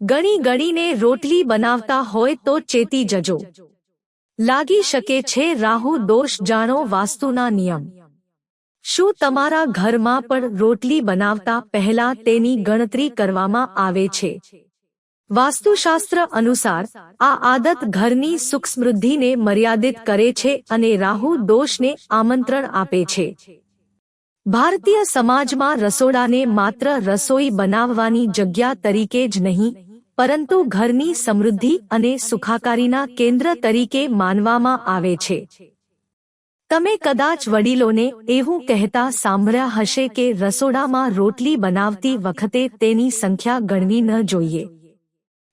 ગણી ગણીને રોટલી બનાવતા હોય તો ચેતી જજો. લાગી શકે છે રાહુ દોષ. જાણો વાસ્તુના નિયમ. શું તમારા ઘરમાં પણ રોટલી બનાવતા પહેલા તેની ગણતરી કરવામાં આવે છે? વાસ્તુશાસ્ત્ર અનુસાર આ આદત ઘરની સુખ સમૃદ્ધિને મર્યાદિત કરે છે અને રાહુ દોષને આમંત્રણ આપે છે. ભારતીય સમાજમાં રસોડાને માત્ર રસોઈ બનાવવાની જગ્યા તરીકે જ નહીં, પરંતુ ઘરની સમૃદ્ધિ અને સુખાકારીના કેન્દ્ર તરીકે માનવામાં આવે છે. તમે કદાચ વડીલોને એવું કહેતા સાંભળ્યા હશે કે રસોડામાં રોટલી બનાવતી વખતે તેની સંખ્યા ગણવી ન જોઈએ.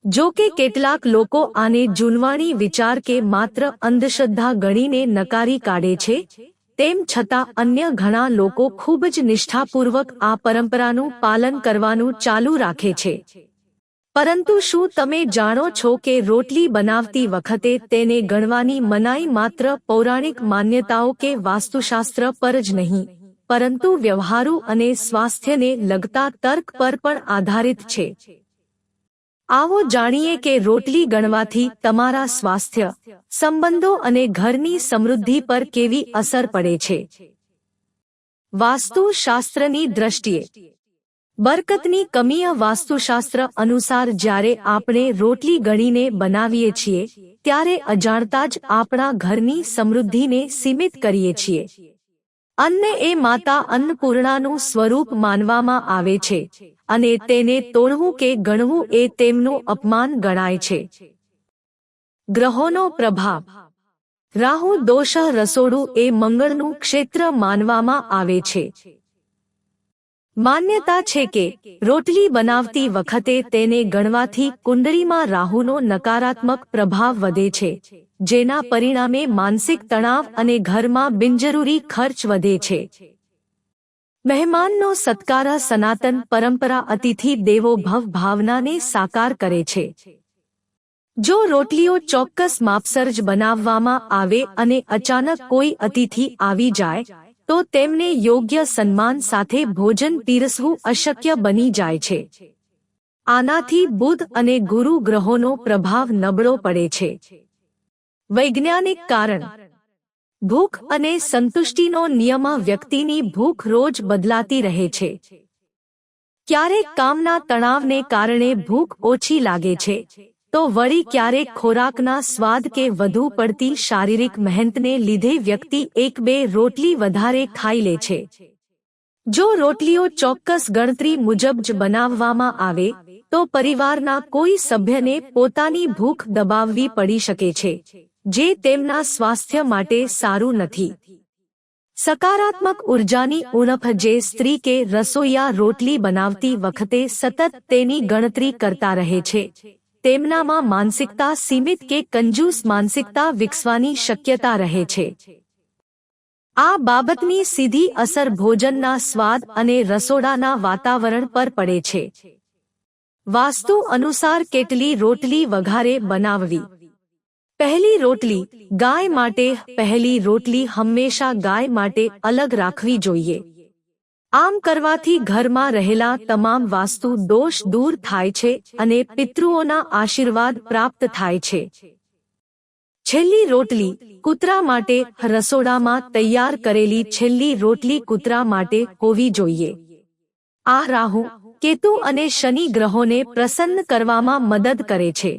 જો કે કેટલાક લોકો આને જૂનવાણી વિચાર કે માત્ર અંધશ્રદ્ધા ગણીને નકારી કાઢે છે, તેમ છતાં અન્ય ઘણા લોકો ખૂબ જ નિષ્ઠાપૂર્વક આ પરંપરાનું પાલન કરવાનું ચાલુ રાખે છે. પરંતુ શું તમે જાણો છો કે રોટલી બનાવતી વખતે તેને ગણવાની મનાઈ માત્ર પૌરાણિક માન્યતાઓ કે વાસ્તુશાસ્ત્ર પર જ નહીં, પરંતુ વ્યવહારુ અને સ્વાસ્થ્યને લગતા તર્ક પર પણ આધારિત છે? આવો જાણીએ કે રોટલી ગણવાથી તમારા સ્વાસ્થ્ય, સંબંધો અને ઘરની સમૃદ્ધિ પર કેવી અસર પડે છે. વાસ્તુશાસ્ત્રની દ્રષ્ટિએ બરકતની કમી. વાસ્તુશાસ્ત્ર અનુસાર જ્યારે આપણે રોટલી ગણીને બનાવીએ છીએ, ત્યારે અજાણતા જ આપણા ઘરની સમૃદ્ધિને સીમિત કરીએ છીએ. અન્ન એ માતા અન્નપૂર્ણાનું સ્વરૂપ માનવામાં આવે છે, અને તેને તોડવું કે ગણવું એ તેમનું અપમાન ગણાય છે. ગ્રહોનો પ્રભાવ. રાહુ દોષ. રસોડું એ મંગળનું ક્ષેત્ર માનવામાં આવે છે. માન્યતા છે કે રોટલી બનાવતી વખતે તેને ગણવાથી કુંડળીમાં રાહુનો નકારાત્મક પ્રભાવ વધે છે, જેના પરિણામે માનસિક તણાવ અને ઘરમાં બિનજરૂરી ખર્ચ વધે છે. મહેમાનનો સત્કાર. સનાતન પરંપરા અતિથિ દેવો ભવ ભાવનાને સાકાર કરે છે. જો રોટલીઓ ચોક્કસ માપસર જ બનાવવામાં આવે અને અચાનક કોઈ અતિથિ આવી જાય, તો તેમને યોગ્ય સન્માન સાથે ભોજન પીરસવું અશક્ય બની જાય છે. આનાથી બુધ અને ગુરુ ગ્રહોનો પ્રભાવ નબળો પડે છે. વૈજ્ઞાનિક કારણ. ભૂખ અને સંતુષ્ટિનો નિયમ. વ્યક્તિની ભૂખ રોજ બદલાતી રહે છે. ક્યારેક કામના તણાવને કારણે ભૂખ ઓછી લાગે છે, તો વળી ક્યારેક ખોરાકના સ્વાદ કે વધુ પડતી શારીરિક મહેનતને લીધે વ્યક્તિ 1-2 રોટલી વધારે ખાઈ લે છે. જો રોટલીઓ ચોક્કસ ગણતરી મુજબ જ બનાવવામાં આવે, તો પરિવારના કોઈ સભ્યને પોતાની ભૂખ દબાવવી પડી શકે છે, જે તેમના સ્વાસ્થ્ય માટે સારું નથી. સકારાત્મક ઉર્જાની ઉણપ. જે સ્ત્રી કે રસોઈયા રોટલી બનાવતી વખતે સતત તેની ગણતરી કરતા રહે છે, તેમનામાં માનસિકતા સીમિત કે કંજૂસ માનસિકતા વિકસવાની શક્યતા રહે છે. આ બાબતની સીધી અસર ભોજનના સ્વાદ અને રસોડાના વાતાવરણ પર પડે છે. વાસ્તુ અનુસાર કેટલી રોટલી વઘારે બનાવવી. પહેલી રોટલી ગાય માટે. પહેલી રોટલી હંમેશા ગાય માટે અલગ રાખવી જોઈએ. આમ કરવાથી ઘરમાં રહેલા તમામ વાસ્તુ દોષ દૂર થાય છે અને પિતૃઓના આશીર્વાદ પ્રાપ્ત થાય છે. છેલ્લી રોટલી કૂતરા માટે. રસોડામાં તૈયાર કરેલી છેલ્લી રોટલી કૂતરા માટે હોવી જોઈએ. આ રાહુ, કેતુ અને શનિ ગ્રહોને પ્રસન્ન કરવામાં મદદ કરે છે.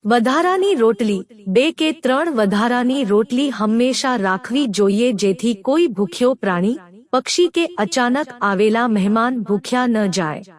વધારાની રોટલી. 2 કે 3 વધારાની રોટલી હંમેશા રાખવી જોઈએ, જેથી કોઈ ભૂખ્યો પ્રાણી, પક્ષી કે અચાનક આવેલા મહેમાન ભૂખ્યા ન જાય.